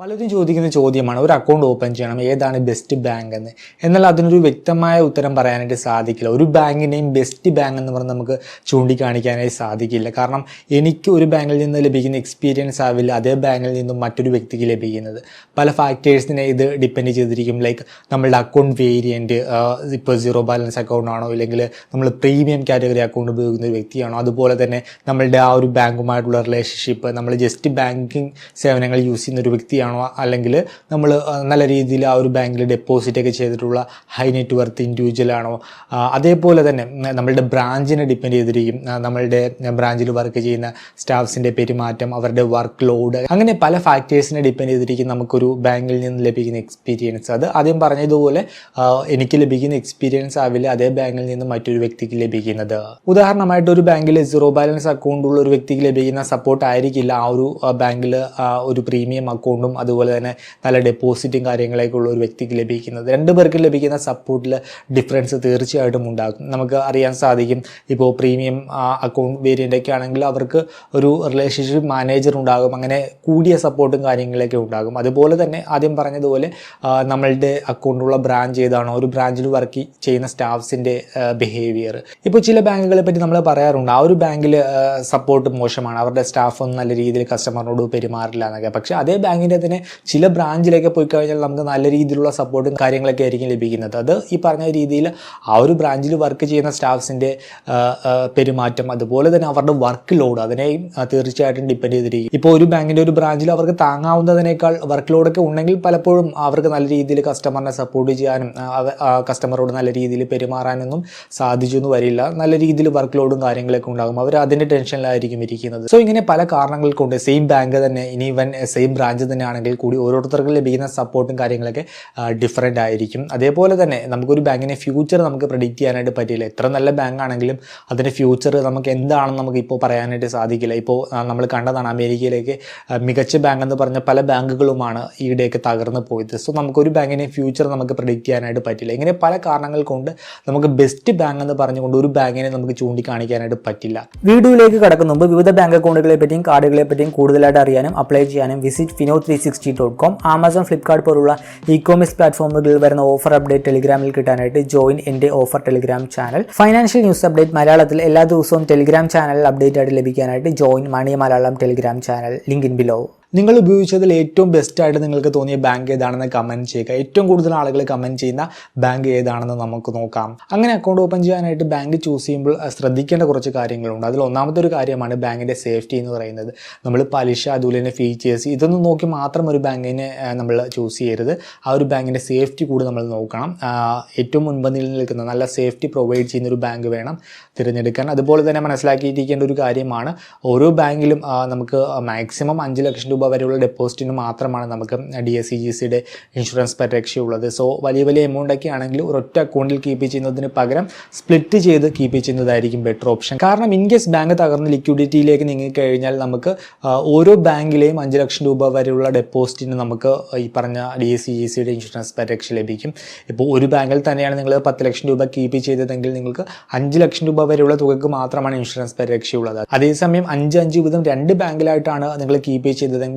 പലരും ചോദിക്കുന്ന ചോദ്യമാണ് ഒരു അക്കൗണ്ട് ഓപ്പൺ ചെയ്യണം ഏതാണ് ബെസ്റ്റ് ബാങ്ക് എന്ന്. എന്നാൽ അതിനൊരു വ്യക്തമായ ഉത്തരം പറയാനായിട്ട് സാധിക്കില്ല. ഒരു ബാങ്കിനെയും ബെസ്റ്റ് ബാങ്ക് എന്ന് പറഞ്ഞ് നമുക്ക് ചൂണ്ടിക്കാണിക്കാനായി സാധിക്കില്ല. കാരണം എനിക്ക് ഒരു ബാങ്കിൽ നിന്ന് ലഭിക്കുന്ന എക്സ്പീരിയൻസ് ആവില്ല അതേ ബാങ്കിൽ നിന്നും മറ്റൊരു വ്യക്തിക്ക് ലഭിക്കുന്നത്. പല ഫാക്ടേഴ്സിനെ ഇത് ഡിപ്പെൻഡ് ചെയ്തിരിക്കും. ലൈക്ക് നമ്മളുടെ അക്കൗണ്ട് വേരിയൻറ്റ്, ഇപ്പോൾ സീറോ ബാലൻസ് അക്കൗണ്ട് ആണോ, ഇല്ലെങ്കിൽ നമ്മൾ പ്രീമിയം കാറ്റഗറി അക്കൗണ്ട് ഉപയോഗിക്കുന്ന ഒരു വ്യക്തിയാണോ, അതുപോലെ തന്നെ നമ്മളുടെ ആ ഒരു ബാങ്കുമായിട്ടുള്ള റിലേഷൻഷിപ്പ്, നമ്മൾ ജസ്റ്റ് ബാങ്കിങ് സേവനങ്ങൾ യൂസ് ചെയ്യുന്ന ഒരു വ്യക്തിയാണോ, അല്ലെങ്കിൽ നമ്മൾ നല്ല രീതിയിൽ ആ ഒരു ബാങ്കിൽ ഡെപ്പോസിറ്റ് ഒക്കെ ചെയ്തിട്ടുള്ള ഹൈ നെറ്റ് വർത്ത് ഇൻഡിവിജ്വൽ ആണോ. അതേപോലെ തന്നെ നമ്മളുടെ ബ്രാഞ്ചിനെ ഡിപ്പെൻഡ് ചെയ്തിരിക്കും. നമ്മളുടെ ബ്രാഞ്ചിൽ വർക്ക് ചെയ്യുന്ന സ്റ്റാഫ്സിൻ്റെ പെരുമാറ്റം, അവരുടെ വർക്ക് ലോഡ്, അങ്ങനെ പല ഫാക്ടേഴ്സിനെ ഡിപ്പെൻഡ് ചെയ്തിരിക്കും നമുക്കൊരു ബാങ്കിൽ നിന്ന് ലഭിക്കുന്ന എക്സ്പീരിയൻസ്. അത് ആദ്യം പറഞ്ഞതുപോലെ എനിക്ക് ലഭിക്കുന്ന എക്സ്പീരിയൻസ് ആവില്ല അതേ ബാങ്കിൽ നിന്ന് മറ്റൊരു വ്യക്തിക്ക് ലഭിക്കുന്നത്. ഉദാഹരണമായിട്ട് ഒരു ബാങ്കിൽ സീറോ ബാലൻസ് അക്കൗണ്ട് ഉള്ള ഒരു വ്യക്തിക്ക് ലഭിക്കുന്ന സപ്പോർട്ട് ആയിരിക്കില്ല ആ ഒരു ബാങ്കിൽ ഒരു പ്രീമിയം അക്കൗണ്ടും അതുപോലെ തന്നെ നല്ല ഡെപ്പോസിറ്റും കാര്യങ്ങളൊക്കെ ഉള്ള ഒരു വ്യക്തിക്ക് ലഭിക്കുന്നത്. രണ്ടുപേർക്ക് ലഭിക്കുന്ന സപ്പോർട്ടിൽ ഡിഫറൻസ് തീർച്ചയായിട്ടും ഉണ്ടാകും. നമുക്ക് അറിയാൻ സാധിക്കും, ഇപ്പോൾ പ്രീമിയം അക്കൗണ്ട് വേരിയൻ്റ് ഒക്കെ ആണെങ്കിൽ അവർക്ക് ഒരു റിലേഷൻഷിപ്പ് മാനേജർ ഉണ്ടാകും, അങ്ങനെ കൂടിയ സപ്പോർട്ടും കാര്യങ്ങളൊക്കെ ഉണ്ടാകും. അതുപോലെ തന്നെ ആദ്യം പറഞ്ഞതുപോലെ നമ്മളുടെ അക്കൗണ്ടുള്ള ബ്രാഞ്ച് ഏതാണോ, ഒരു ബ്രാഞ്ചിൽ വർക്ക് ചെയ്യുന്ന സ്റ്റാഫ്സിൻ്റെ ബിഹേവിയർ. ഇപ്പോൾ ചില ബാങ്കുകളെ പറ്റി നമ്മൾ പറയാറുണ്ട്, ആ ഒരു ബാങ്കിൽ സപ്പോർട്ട് മോശമാണ്, അവരുടെ സ്റ്റാഫ് ഒന്നും നല്ല രീതിയിൽ കസ്റ്റമറിനോട് പെരുമാറില്ല എന്നൊക്കെ. പക്ഷേ അതേ ബാങ്കിൻ്റെ തന്നെ ചില ബ്രാഞ്ചിലേക്ക് പോയി കഴിഞ്ഞാൽ നമുക്ക് നല്ല രീതിയിലുള്ള സപ്പോർട്ടും കാര്യങ്ങളൊക്കെ ആയിരിക്കും ലഭിക്കുന്നത്. അത് ഈ പറഞ്ഞ രീതിയിൽ ആ ഒരു ബ്രാഞ്ചിൽ വർക്ക് ചെയ്യുന്ന സ്റ്റാഫ്സിൻ്റെ പെരുമാറ്റം, അതുപോലെ തന്നെ അവരുടെ വർക്ക് ലോഡ്, അതിനെയും തീർച്ചയായിട്ടും ഡിപ്പെൻഡ് ചെയ്തിരിക്കും. ഇപ്പോൾ ഒരു ബാങ്കിൻ്റെ ഒരു ബ്രാഞ്ചിൽ അവർക്ക് താങ്ങാവുന്നതിനേക്കാൾ വർക്ക് ലോഡൊക്കെ ഉണ്ടെങ്കിൽ പലപ്പോഴും അവർക്ക് നല്ല രീതിയിൽ കസ്റ്റമറിനെ സപ്പോർട്ട് ചെയ്യാനും കസ്റ്റമറോട് നല്ല രീതിയിൽ പെരുമാറാനൊന്നും സാധിച്ചു എന്ന് വരില്ല. നല്ല രീതിയിൽ വർക്ക് ലോഡും കാര്യങ്ങളൊക്കെ ഉണ്ടാകും, അവർ അതിൻ്റെ ടെൻഷനിലായിരിക്കും ഇരിക്കുന്നത്. സോ ഇങ്ങനെ പല കാരണങ്ങൾ കൊണ്ട് സെയിം ബാങ്ക് തന്നെ, ഇനി ഇവൻ സെയിം ബ്രാഞ്ച് തന്നെ ആണെങ്കിൽ കൂടി ഓരോരുത്തർക്കും ലഭിക്കുന്ന സപ്പോർട്ടും കാര്യങ്ങളൊക്കെ ഡിഫറൻ്റ് ആയിരിക്കും. അതേപോലെ തന്നെ നമുക്കൊരു ബാങ്കിൻ്റെ ഫ്യൂച്ചർ നമുക്ക് പ്രെഡിക്റ്റ് ചെയ്യാനായിട്ട് പറ്റില്ല. എത്ര നല്ല ബാങ്ക് ആണെങ്കിലും അതിൻ്റെ ഫ്യൂച്ചർ നമുക്ക് എന്താണെന്ന് നമുക്ക് ഇപ്പോൾ പറയാനായിട്ട് സാധിക്കില്ല. ഇപ്പോൾ നമ്മൾ കണ്ടതാണ്, അമേരിക്കയിലേക്ക് മികച്ച ബാങ്ക് എന്ന് പറഞ്ഞ പല ബാങ്കുകളുമാണ് ഈയിടെയൊക്കെ തകർന്നു പോയത്. സോ നമുക്കൊരു ബാങ്കിൻ്റെ ഫ്യൂച്ചർ നമുക്ക് പ്രെഡിക്റ്റ് ചെയ്യാനായിട്ട് പറ്റില്ല. ഇങ്ങനെ പല കാരണങ്ങൾ കൊണ്ട് നമുക്ക് ബെസ്റ്റ് ബാങ്ക് എന്ന് പറഞ്ഞുകൊണ്ട് ഒരു ബാങ്കിനെ നമുക്ക് ചൂണ്ടിക്കാണിക്കാനായിട്ട് പറ്റില്ല. വീഡിയോയിലേക്ക് കടക്കുന്ന മുമ്പ് വിവിധ ബാങ്ക് അക്കൗണ്ടുകളെ പറ്റിയും കാർഡുകളെ പറ്റിയും കൂടുതലായിട്ട് അറിയാനും അപ്ലൈ ചെയ്യാനും വിസിറ്റ് fino360.com, ആമസോൺ, ഫ്ലിപ്കാർട്ട് പോലുള്ള ഇ-കോമേഴ്സ് പ്ലാറ്റ്ഫോമുകളിൽ വരുന്ന ഓഫർ അപ്ഡേറ്റ് ടെലിഗ്രാമിൽ കിട്ടാനായിട്ട് ജോയിൻ എൻ്റെ ഓഫർ Telegram channel. Financial news update മലയാളത്തിൽ എല്ലാ ദിവസവും ടെലിഗ്രാം ചാനൽ അപ്ഡേറ്റ് ആയിട്ട് ലഭിക്കാനായിട്ട് join money Malayalam Telegram channel, link in below. നിങ്ങൾ ഉപയോഗിച്ചതിൽ ഏറ്റവും ബെസ്റ്റായിട്ട് നിങ്ങൾക്ക് തോന്നിയ ബാങ്ക് ഏതാണെന്ന് കമൻറ്റ് ചെയ്യുക. ഏറ്റവും കൂടുതൽ ആളുകൾ കമൻറ്റ് ചെയ്യുന്ന ബാങ്ക് ഏതാണെന്ന് നമുക്ക് നോക്കാം. അങ്ങനെ അക്കൗണ്ട് ഓപ്പൺ ചെയ്യാനായിട്ട് ബാങ്ക് ചൂസ് ചെയ്യുമ്പോൾ ശ്രദ്ധിക്കേണ്ട കുറച്ച് കാര്യങ്ങളുണ്ട്. അതിൽ ഒന്നാമത്തെ ഒരു കാര്യമാണ് ബാങ്കിൻ്റെ സേഫ്റ്റി എന്ന് പറയുന്നത്. നമ്മൾ പലിശ, അതുപോലെ തന്നെ ഫീച്ചേഴ്സ്, ഇതൊന്നും നോക്കി മാത്രം ഒരു ബാങ്കിനെ നമ്മൾ ചൂസ് ചെയ്യരുത്. ആ ഒരു ബാങ്കിൻ്റെ സേഫ്റ്റി കൂടി നമ്മൾ നോക്കണം. ഏറ്റവും മുൻപന്തിയിൽ നിൽക്കുന്ന നല്ല സേഫ്റ്റി പ്രൊവൈഡ് ചെയ്യുന്ന ഒരു ബാങ്ക് വേണം തിരഞ്ഞെടുക്കാൻ. അതുപോലെ തന്നെ മനസ്സിലാക്കിയിരിക്കേണ്ട ഒരു കാര്യമാണ്, ഓരോ ബാങ്കിലും നമുക്ക് മാക്സിമം 5 ലക്ഷം രൂപ വരെയുള്ള ഡെപ്പോസിറ്റിന് മാത്രമാണ് നമുക്ക് DSCGCയുടെ ഇൻഷുറൻസ് പരിരക്ഷയുള്ളത്. സോ വലിയ വലിയ എമൗണ്ടൊക്കെ ആണെങ്കിൽ ഒരൊറ്റ അക്കൗണ്ടിൽ കീപ്പ് ചെയ്യുന്നതിന് പകരം സ്പ്ലിറ്റ് ചെയ്ത് കീപ്പ് ചെയ്യുന്നതായിരിക്കും ബെറ്റർ ഓപ്ഷൻ. കാരണം ഇൻ കേസ് ബാങ്ക് തകർന്ന് ലിക്വിഡിറ്റിയിലേക്ക് നീങ്ങിക്കഴിഞ്ഞാൽ നമുക്ക് ഓരോ ബാങ്കിലെയും 5 ലക്ഷം രൂപ വരെയുള്ള ഡെപ്പോസിറ്റിന് നമുക്ക് ഈ പറഞ്ഞ DSCGCയുടെ ഇൻഷുറൻസ് പരിരക്ഷ ലഭിക്കും. ഇപ്പോൾ ഒരു ബാങ്കിൽ തന്നെയാണ് നിങ്ങൾ 10 ലക്ഷം രൂപ കീപ്പ് ചെയ്തതെങ്കിൽ നിങ്ങൾക്ക് 5 ലക്ഷം രൂപ വരെയുള്ള തുകയ്ക്ക് മാത്രമാണ് ഇൻഷുറൻസ് പരിരക്ഷയുള്ളത്. അതേസമയം 5 വീതം 2 ബാങ്കിലായിട്ടാണ് നിങ്ങൾ കീപ്പ് ചെയ്തതെങ്കിൽ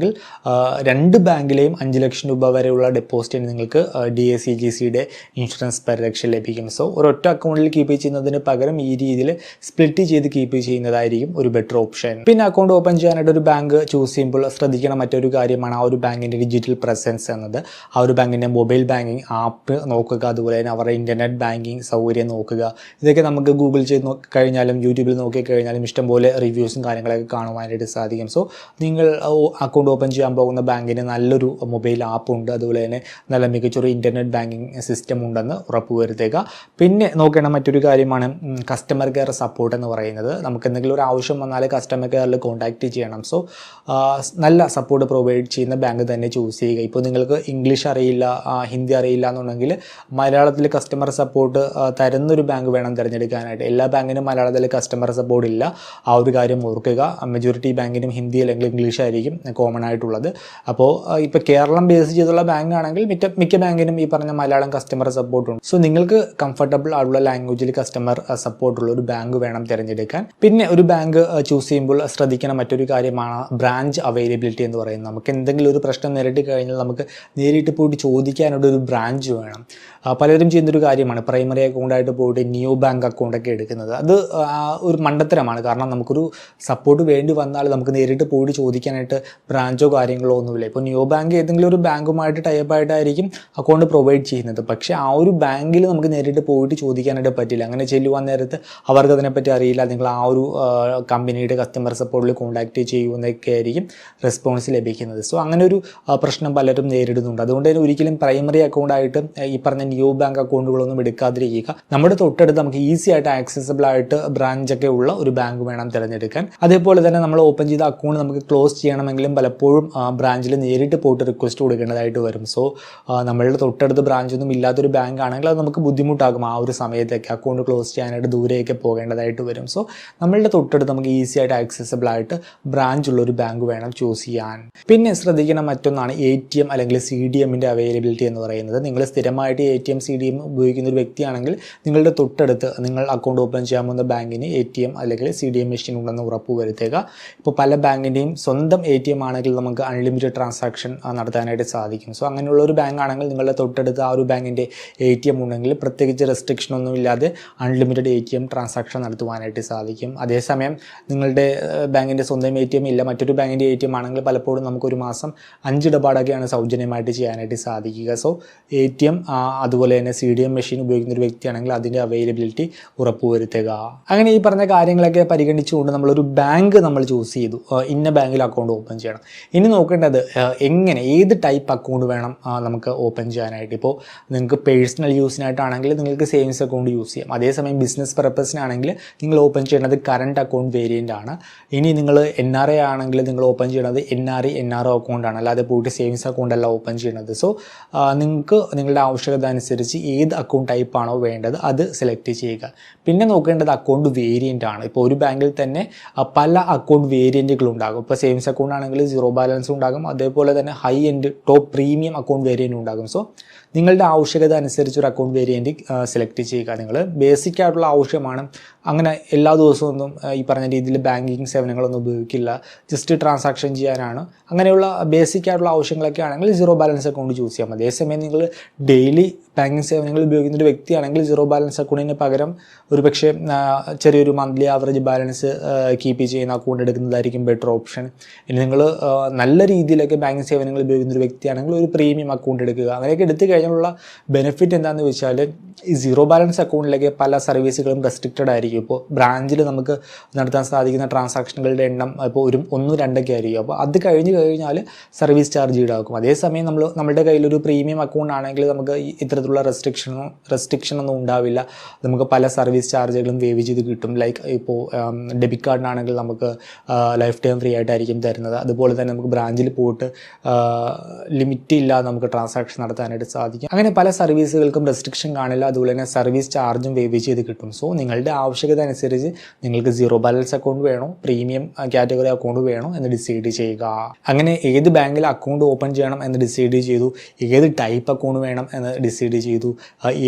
2 ബാങ്കിലെയും 5 ലക്ഷം രൂപ വരെയുള്ള ഡെപ്പോസിറ്റിന് നിങ്ങൾക്ക് DSCGCയുടെ ഇൻഷുറൻസ് പരിരക്ഷ ലഭിക്കും. സോ ഒരൊറ്റ അക്കൗണ്ടിൽ കീപ്പ് ചെയ്യുന്നതിന് പകരം ഈ രീതിയിൽ സ്പ്ലിറ്റ് ചെയ്ത് കീപ്പ് ചെയ്യുന്നതായിരിക്കും ഒരു ബെറ്റർ ഓപ്ഷൻ. പിന്നെ അക്കൗണ്ട് ഓപ്പൺ ചെയ്യാനായിട്ട് ഒരു ബാങ്ക് ചൂസ് ചെയ്യുമ്പോൾ ശ്രദ്ധിക്കണം മറ്റൊരു കാര്യമാണ് ആ ഒരു ബാങ്കിൻ്റെ ഡിജിറ്റൽ പ്രസൻസ് എന്നത്. ആ ഒരു ബാങ്കിൻ്റെ മൊബൈൽ ബാങ്കിങ് ആപ്പ് നോക്കുക, അതുപോലെ തന്നെ അവരുടെ ഇൻ്റർനെറ്റ് ബാങ്കിങ് സൗകര്യം നോക്കുക. ഇതൊക്കെ നമുക്ക് ഗൂഗിൾ ചെയ്ത് കഴിഞ്ഞാലും യൂട്യൂബിൽ നോക്കിക്കഴിഞ്ഞാലും ഇഷ്ടംപോലെ റിവ്യൂസും കാര്യങ്ങളൊക്കെ കാണുവാനായിട്ട് സാധിക്കും. സോ നിങ്ങൾ അക്കൗണ്ട് ഓപ്പൺ ചെയ്യാൻ പോകുന്ന ബാങ്കിന് നല്ലൊരു മൊബൈൽ ആപ്പ് ഉണ്ട്, അതുപോലെ തന്നെ നല്ല മികച്ചൊരു ഇൻ്റർനെറ്റ് ബാങ്കിങ് സിസ്റ്റം ഉണ്ടെന്ന് ഉറപ്പുവരുത്തുക. പിന്നെ നോക്കേണ്ട മറ്റൊരു കാര്യമാണ് കസ്റ്റമർ കെയർ സപ്പോർട്ട് എന്ന് പറയുന്നത്. നമുക്ക് എന്തെങ്കിലും ഒരു ആവശ്യം വന്നാൽ കസ്റ്റമർ കെയറിൽ കോൺടാക്റ്റ് ചെയ്യണം. സോ നല്ല സപ്പോർട്ട് പ്രൊവൈഡ് ചെയ്യുന്ന ബാങ്ക് തന്നെ ചൂസ് ചെയ്യുക. ഇപ്പോൾ നിങ്ങൾക്ക് ഇംഗ്ലീഷ് അറിയില്ല, ഹിന്ദി അറിയില്ല എന്നുണ്ടെങ്കിൽ മലയാളത്തിൽ കസ്റ്റമർ സപ്പോർട്ട് തരുന്നൊരു ബാങ്ക് വേണം തിരഞ്ഞെടുക്കാനായിട്ട്. എല്ലാ ബാങ്കിനും മലയാളത്തിൽ കസ്റ്റമർ സപ്പോർട്ട് ഇല്ല, ആ ഒരു കാര്യം ഓർക്കുക. മെജോറിറ്റി ബാങ്കിനും ഹിന്ദി അല്ലെങ്കിൽ ഇംഗ്ലീഷ് ആയിരിക്കും കോമൺ കോമൺ ആയിട്ടുള്ളത്. അപ്പോൾ ഇപ്പോൾ കേരളം ബേസ് ചെയ്തുള്ള ബാങ്ക് ആണെങ്കിൽ മിക്ക ബാങ്കിനും ഈ പറഞ്ഞ മലയാളം കസ്റ്റമർ സപ്പോർട്ട് ഉണ്ട്. സോ നിങ്ങൾക്ക് കംഫർട്ടബിൾ ആയിട്ടുള്ള ലാംഗ്വേജിൽ കസ്റ്റമർ സപ്പോർട്ടുള്ള ഒരു ബാങ്ക് വേണം തിരഞ്ഞെടുക്കാൻ. പിന്നെ ഒരു ബാങ്ക് ചൂസ് ചെയ്യുമ്പോൾ ശ്രദ്ധിക്കണം മറ്റൊരു കാര്യമാണ് ബ്രാഞ്ച് അവൈലബിലിറ്റി എന്ന് പറയുന്നത്. നമുക്ക് എന്തെങ്കിലും ഒരു പ്രശ്നം നേരിട്ട് കഴിഞ്ഞാൽ നമുക്ക് നേരിട്ട് പോയിട്ട് ചോദിക്കാനുള്ള ഒരു ബ്രാഞ്ച് വേണം. പലരും ചെയ്യുന്നൊരു കാര്യമാണ് പ്രൈമറി അക്കൗണ്ടായിട്ട് പോയിട്ട് ന്യൂ ബാങ്ക് അക്കൗണ്ടൊക്കെ എടുക്കുന്നത്. അത് ഒരു മണ്ടത്തരമാണ്. കാരണം നമുക്കൊരു സപ്പോർട്ട് വേണ്ടി വന്നാൽ നമുക്ക് നേരിട്ട് പോയിട്ട് ചോദിക്കാനായിട്ട് ബ്രാഞ്ചോ കാര്യങ്ങളോ ഒന്നുമില്ല. ഇപ്പോൾ ന്യൂ ബാങ്ക് ഏതെങ്കിലും ഒരു ബാങ്കുമായിട്ട് ടൈപ്പായിട്ടായിരിക്കും അക്കൗണ്ട് പ്രൊവൈഡ് ചെയ്യുന്നത്. പക്ഷേ ആ ഒരു ബാങ്കിൽ നമുക്ക് നേരിട്ട് പോയിട്ട് ചോദിക്കാനായിട്ട് പറ്റില്ല. അങ്ങനെ ചെല്ലുവാൻ നേരത്ത് അവർക്ക് അതിനെപ്പറ്റി അറിയില്ല. നിങ്ങൾ ആ ഒരു കമ്പനിയുടെ കസ്റ്റമർ സപ്പോർട്ടിൽ കോൺടാക്റ്റ് ചെയ്യുമെന്നൊക്കെ ആയിരിക്കും റെസ്പോൺസ് ലഭിക്കുന്നത്. സോ അങ്ങനെ ഒരു പ്രശ്നം പലരും നേരിടുന്നുണ്ട്. അതുകൊണ്ട് തന്നെ ഒരിക്കലും പ്രൈമറി അക്കൗണ്ടായിട്ട് ഈ പറഞ്ഞ ന്യൂ ബാങ്ക് അക്കൗണ്ടുകളൊന്നും എടുക്കാതിരിക്കുക. നമ്മുടെ തൊട്ടടുത്ത് നമുക്ക് ഈസി ആയിട്ട് ആക്സസിബിൾ ആയിട്ട് ബ്രാഞ്ചൊക്കെ ഉള്ള ഒരു ബാങ്ക് വേണം തിരഞ്ഞെടുക്കാൻ. അതേപോലെ തന്നെ നമ്മൾ ഓപ്പൺ ചെയ്ത അക്കൗണ്ട് നമുക്ക് ക്ലോസ് ചെയ്യണമെങ്കിലും പലപ്പോഴും ബ്രാഞ്ചിൽ നേരിട്ട് പോയിട്ട് റിക്വസ്റ്റ് കൊടുക്കേണ്ടതായിട്ട് വരും. സോ നമ്മളുടെ തൊട്ടടുത്ത് ബ്രാഞ്ചൊന്നും ഇല്ലാത്തൊരു ബാങ്ക് ആണെങ്കിൽ അത് നമുക്ക് ബുദ്ധിമുട്ടാകും. ആ ഒരു സമയത്തൊക്കെ അക്കൗണ്ട് ക്ലോസ് ചെയ്യാനായിട്ട് ദൂരെയൊക്കെ പോകേണ്ടതായിട്ട് വരും. സോ നമ്മളുടെ തൊട്ടടുത്ത് നമുക്ക് ഈസി ആയിട്ട് ആക്സസിബിൾ ആയിട്ട് ബ്രാഞ്ച് ഉള്ള ഒരു ബാങ്ക് വേണം ചൂസ് ചെയ്യാൻ. പിന്നെ ശ്രദ്ധിക്കുന്ന മറ്റൊന്നാണ് ATM അല്ലെങ്കിൽ CDMൻ്റെ അവൈലബിലിറ്റി എന്ന് പറയുന്നത്. നിങ്ങൾ സ്ഥിരമായിട്ട് ATM CDM ഉപയോഗിക്കുന്ന ഒരു വ്യക്തിയാണെങ്കിൽ നിങ്ങളുടെ തൊട്ടടുത്ത് നിങ്ങൾ അക്കൗണ്ട് ഓപ്പൺ ചെയ്യാൻ പോകുന്ന ബാങ്കിന് ATM അല്ലെങ്കിൽ CDM മെഷീൻ ഉണ്ടെന്ന് ഉറപ്പ് വരുത്തുക. ഇപ്പോൾ പല ബാങ്കിൻ്റെയും സ്വന്തം ATM ആണെങ്കിൽ നമുക്ക് അൺലിമിറ്റഡ് ട്രാൻസാക്ഷൻ നടത്താനായിട്ട് സാധിക്കും. സോ അങ്ങനെയുള്ള ഒരു ബാങ്ക് ആണെങ്കിൽ നിങ്ങളുടെ തൊട്ടടുത്ത് ആ ഒരു ബാങ്കിൻ്റെ ATM ഉണ്ടെങ്കിൽ പ്രത്യേകിച്ച് റെസ്ട്രിക്ഷൻ ഒന്നും ഇല്ലാതെ അൺലിമിറ്റഡ് ATM ട്രാൻസാക്ഷൻ നടത്തുവാനായിട്ട് സാധിക്കും. അതേസമയം നിങ്ങളുടെ ബാങ്കിൻ്റെ സ്വന്തം ATM ഇല്ല, മറ്റൊരു ബാങ്കിൻ്റെ ATM ആണെങ്കിൽ പലപ്പോഴും നമുക്കൊരു മാസം 5 ഇടപാടൊക്കെയാണ് സൗജന്യമായിട്ട് ചെയ്യാനായിട്ട് സാധിക്കുക. സോ ATM അതുപോലെ തന്നെ CDM മെഷീൻ ഉപയോഗിക്കുന്ന ഒരു വ്യക്തിയാണെങ്കിൽ അതിൻ്റെ അവൈലബിലിറ്റി ഉറപ്പുവരുത്തുക. അങ്ങനെ ഈ പറഞ്ഞ കാര്യങ്ങളൊക്കെ പരിഗണിച്ചുകൊണ്ട് നമ്മളൊരു ബാങ്ക് നമ്മൾ ചൂസ് ചെയ്തു, ഇന്ന ബാങ്കിൽ അക്കൗണ്ട് ഓപ്പൺ ചെയ്യണം. ഇനി നോക്കേണ്ടത് എങ്ങനെ ഏത് ടൈപ്പ് അക്കൗണ്ട് വേണം നമുക്ക് ഓപ്പൺ ചെയ്യാനായിട്ട്. ഇപ്പോൾ നിങ്ങൾക്ക് പേഴ്സണൽ യൂസിനായിട്ടാണെങ്കിൽ നിങ്ങൾക്ക് സേവിങ്സ് അക്കൗണ്ട് യൂസ് ചെയ്യാം. അതേസമയം ബിസിനസ് പർപ്പസിനാണെങ്കിൽ നിങ്ങൾ ഓപ്പൺ ചെയ്യുന്നത് കറണ്ട് അക്കൗണ്ട് വേരിയൻ്റ് ആണ്. ഇനി നിങ്ങൾ NRI ആണെങ്കിൽ നിങ്ങൾ ഓപ്പൺ ചെയ്യുന്നത് NRO അക്കൗണ്ടാണ്, അല്ലാതെ പോയിട്ട് സേവിങ്സ് അക്കൗണ്ട് അല്ല ഓപ്പൺ ചെയ്യുന്നത്. സോ നിങ്ങൾക്ക് നിങ്ങളുടെ ആവശ്യകത അനുസരിച്ച് ഏത് അക്കൗണ്ട് ടൈപ്പാണോ വേണ്ടത് അത് സെലക്ട് ചെയ്യുക. പിന്നെ നോക്കേണ്ടത് അക്കൗണ്ട് വേരിയൻ്റ് ആണ്. ഇപ്പോൾ ഒരു ബാങ്കിൽ തന്നെ പല അക്കൗണ്ട് വേരിയൻറ്റുകൾ ഉണ്ടാകും. ഇപ്പോൾ സേവിങ്സ് അക്കൗണ്ട് ആണെങ്കിൽ 0 ബാലൻസ് ഉണ്ടാകും, അതേപോലെ തന്നെ high end top premium account variant ഉണ്ടാകും. സോ നിങ്ങളുടെ ആവശ്യകത അനുസരിച്ച് ഒരു അക്കൗണ്ട് വേരിയൻറ്റ് സെലക്ട് ചെയ്യുക. നിങ്ങൾ ബേസിക് ആയിട്ടുള്ള ആവശ്യമാണ്, അങ്ങനെ എല്ലാ ദിവസവും ഒന്നും ഈ പറഞ്ഞ രീതിയിൽ ബാങ്കിങ് സേവനങ്ങളൊന്നും ഉപയോഗിക്കില്ല, ജസ്റ്റ് ട്രാൻസാക്ഷൻ ചെയ്യാനാണ്, അങ്ങനെയുള്ള ബേസിക് ആയിട്ടുള്ള ആവശ്യങ്ങളൊക്കെ ആണെങ്കിൽ 0 ബാലൻസ് അക്കൗണ്ട് ചൂസ് ചെയ്യാം. അതേസമയം നിങ്ങൾ ഡെയിലി ബാങ്കിങ് സേവനങ്ങൾ ഉപയോഗിക്കുന്ന ഒരു വ്യക്തിയാണെങ്കിൽ 0 ബാലൻസ് അക്കൗണ്ടിന് പകരം ഒരു പക്ഷേ ചെറിയൊരു മന്ത്ലി ആവറേജ് ബാലൻസ് കീപ്പ് ചെയ്യുന്ന അക്കൗണ്ട് എടുക്കുന്നതായിരിക്കും ബെറ്റർ ഓപ്ഷൻ. ഇനി നിങ്ങൾ നല്ല രീതിയിലൊക്കെ ബാങ്കിങ് സേവനങ്ങൾ ഉപയോഗിക്കുന്ന ഒരു വ്യക്തിയാണെങ്കിൽ ഒരു പ്രീമിയം അക്കൗണ്ട് എടുക്കുക. അങ്ങനെയൊക്കെ എടുത്തു കഴിഞ്ഞാലുള്ള ബെനിഫിറ്റ് എന്താണെന്ന് വെച്ചാൽ ഈ 0 ബാലൻസ് അക്കൗണ്ടിലേക്ക് പല സർവീസുകളും റെസ്ട്രിക്റ്റഡ് ആയിരിക്കും. ഇപ്പോൾ ബ്രാഞ്ചിൽ നമുക്ക് നടത്താൻ സാധിക്കുന്ന ട്രാൻസാക്ഷനുകളുടെ എണ്ണം ഇപ്പോൾ 1-2 ആയിരിക്കും. അപ്പോൾ അത് കഴിഞ്ഞ് കഴിഞ്ഞാൽ സർവീസ് ചാർജ് ഈടാക്കും. അതേസമയം നമ്മുടെ കയ്യിലൊരു പ്രീമിയം അക്കൗണ്ട് ആണെങ്കിൽ നമുക്ക് ഇത്തരത്തിലുള്ള റെസ്ട്രിക്ഷൻ ഒന്നും ഉണ്ടാവില്ല. നമുക്ക് പല സർവീസ് ചാർജുകളും വേവ് ചെയ്ത് കിട്ടും. ലൈക്ക് ഇപ്പോൾ ഡെബിറ്റ് കാർഡിനാണെങ്കിൽ നമുക്ക് ലൈഫ് ടൈം ഫ്രീ ആയിട്ടായിരിക്കും തരുന്നത്. അതുപോലെ തന്നെ നമുക്ക് ബ്രാഞ്ചിൽ പോയിട്ട് ലിമിറ്റ് ഇല്ലാതെ നമുക്ക് ട്രാൻസാക്ഷൻ നടത്താനായിട്ട് സാധിക്കും. അങ്ങനെ പല സർവീസുകൾക്കും റെസ്ട്രിക്ഷൻ കാണില്ല. അതുപോലെ തന്നെ സർവീസ് ചാർജും വേവ് ചെയ്ത് കിട്ടും. സോ നിങ്ങളുടെ ആവശ്യകത അനുസരിച്ച് നിങ്ങൾക്ക് 0 ബാലൻസ് അക്കൗണ്ട് വേണോ പ്രീമിയം കാറ്റഗറി അക്കൗണ്ട് വേണോ എന്ന് ഡിസൈഡ് ചെയ്യുക. അങ്ങനെ ഏത് ബാങ്കിൽ അക്കൗണ്ട് ഓപ്പൺ ചെയ്യണം എന്ന് ഡിസൈഡ് ചെയ്തു, ഏത് ടൈപ്പ് അക്കൗണ്ട് വേണം എന്ന് ഡിസൈഡ് ചെയ്തു,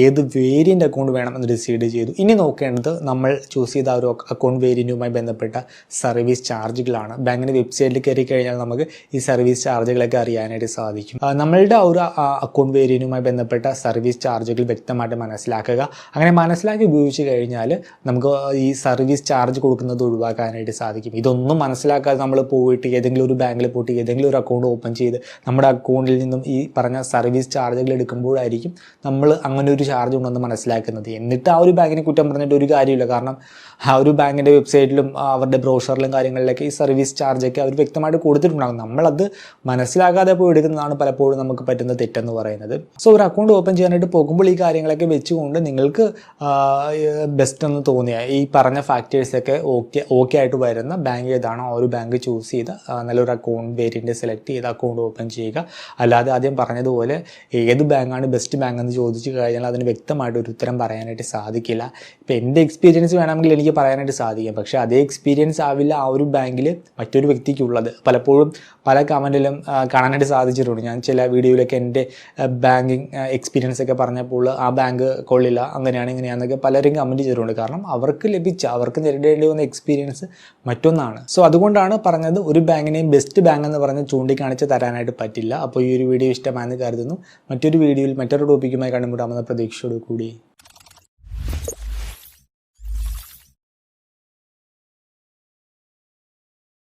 ഏത് വേരിയൻ്റ് അക്കൗണ്ട് വേണം എന്ന് ഡിസൈഡ് ചെയ്തു. ഇനി നോക്കേണ്ടത് നമ്മൾ ചൂസ് ചെയ്ത ഒരു അക്കൗണ്ട് വേരിയൻറ്റുമായി ബന്ധപ്പെട്ട സർവീസ് ചാർജുകളാണ്. ബാങ്കിൻ്റെ വെബ്സൈറ്റിൽ കയറി കഴിഞ്ഞാൽ നമുക്ക് ഈ സർവീസ് ചാർജുകളൊക്കെ അറിയാനായിട്ട് സാധിക്കും. നമ്മളുടെ ഒരു അക്കൗണ്ട് വേരിയൻറ്റുമായി ബന്ധപ്പെട്ട സർവീസ് ചാർജുകൾ വ്യക്തമായിട്ട് മനസ്സിലാക്കുക. അങ്ങനെ മനസ്സിലാക്കി ഉപയോഗിച്ച് കഴിഞ്ഞാൽ നമുക്ക് ഈ സർവീസ് ചാർജ് കൊടുക്കുന്നത് ഒഴിവാക്കാനായിട്ട് സാധിക്കും. ഇതൊന്നും മനസ്സിലാക്കാതെ നമ്മൾ പോയിട്ട് ഏതെങ്കിലും ഒരു ബാങ്കിൽ പോയിട്ട് ഏതെങ്കിലും ഒരു അക്കൗണ്ട് ഓപ്പൺ ചെയ്ത് നമ്മുടെ അക്കൗണ്ടിൽ നിന്നും ഈ പറഞ്ഞ സർവീസ് ചാർജുകൾ എടുക്കുമ്പോഴായിരിക്കും നമ്മൾ അങ്ങനെ ഒരു ചാർജ് ഉണ്ടെന്ന് മനസ്സിലാക്കുന്നത്. എന്നിട്ട് ആ ഒരു ബാങ്കിനെ കുറ്റം പറഞ്ഞിട്ട് ഒരു കാര്യമില്ല. കാരണം ആ ഒരു ബാങ്കിൻ്റെ വെബ്സൈറ്റിലും അവരുടെ ബ്രോഷറിലും കാര്യങ്ങളിലൊക്കെ ഈ സർവീസ് ചാർജൊക്കെ അവർ വ്യക്തമായിട്ട് കൊടുത്തിട്ടുണ്ടാകും. നമ്മളത് മനസ്സിലാക്കാതെ പോയി എടുക്കുന്നതാണ് പലപ്പോഴും നമുക്ക് പറ്റുന്ന തെറ്റെന്ന് പറയുന്നത്. സോ ഒരു അക്കൗണ്ട് ഓപ്പൺ ചെയ്യാനായിട്ട് പോകുമ്പോൾ ഈ കാര്യങ്ങളൊക്കെ വെച്ചുകൊണ്ട് നിങ്ങൾക്ക് ബെസ്റ്റ് എന്ന് തോന്നിയ ഈ പറഞ്ഞ ഫാക്ടേഴ്സൊക്കെ ഓക്കെ ആയിട്ട് വരുന്ന ബാങ്ക് ഏതാണോ ആ ഒരു ബാങ്ക് ചൂസ് ചെയ്ത് നല്ലൊരു അക്കൗണ്ട് വേരിയൻ്റ് സെലക്ട് ചെയ്ത് അക്കൗണ്ട് ഓപ്പൺ ചെയ്യുക. അല്ലാതെ ആദ്യം പറഞ്ഞതുപോലെ ഏത് ബാങ്കാണ് ബെസ്റ്റ് ബാങ്ക് എന്ന് ചോദിച്ചു കഴിഞ്ഞാൽ അതിന് വ്യക്തമായിട്ട് ഒരു ഉത്തരം പറയാനായിട്ട് സാധിക്കില്ല. ഇപ്പോൾ എൻ്റെ എക്സ്പീരിയൻസ് വേണമെങ്കിൽ എനിക്ക് പറയാനായിട്ട് സാധിക്കും, പക്ഷേ അതേ എക്സ്പീരിയൻസ് ആവില്ല ആ ഒരു ബാങ്കിൽ മറ്റൊരു വ്യക്തിക്കുള്ളത്. പലപ്പോഴും പലപ്പോഴും പല കമൻറ്റിലും കാണാനായിട്ട് സാധിച്ചിട്ടുണ്ട്. ഞാൻ ചില വീഡിയോയിലൊക്കെ എൻ്റെ ബാങ്കിങ് എക്സ്പീരിയൻസ് ഒക്കെ പറഞ്ഞപ്പോൾ ആ ബാങ്ക് കൊള്ളില്ല, അങ്ങനെയാണ് ഇങ്ങനെയാണെന്നൊക്കെ പലരും കമൻറ്റ് ചെയ്തിട്ടുണ്ട്. കാരണം അവർക്ക് നേരിടേണ്ടി വന്ന എക്സ്പീരിയൻസ് മറ്റൊന്നാണ്. സോ അതുകൊണ്ടാണ് പറഞ്ഞത് ഒരു ബാങ്കിനെയും ബെസ്റ്റ് ബാങ്ക് എന്ന് പറഞ്ഞ് ചൂണ്ടിക്കാണിച്ച് തരാനായിട്ട് പറ്റില്ല. അപ്പോൾ ഈ ഒരു വീഡിയോ ഇഷ്ടമായെന്ന് കരുതുന്നു. മറ്റൊരു വീഡിയോയിൽ മറ്റൊരു ടോപ്പിക്കുമായി കണ്ടുമുട്ടാമെന്ന പ്രതീക്ഷയോടുകൂടി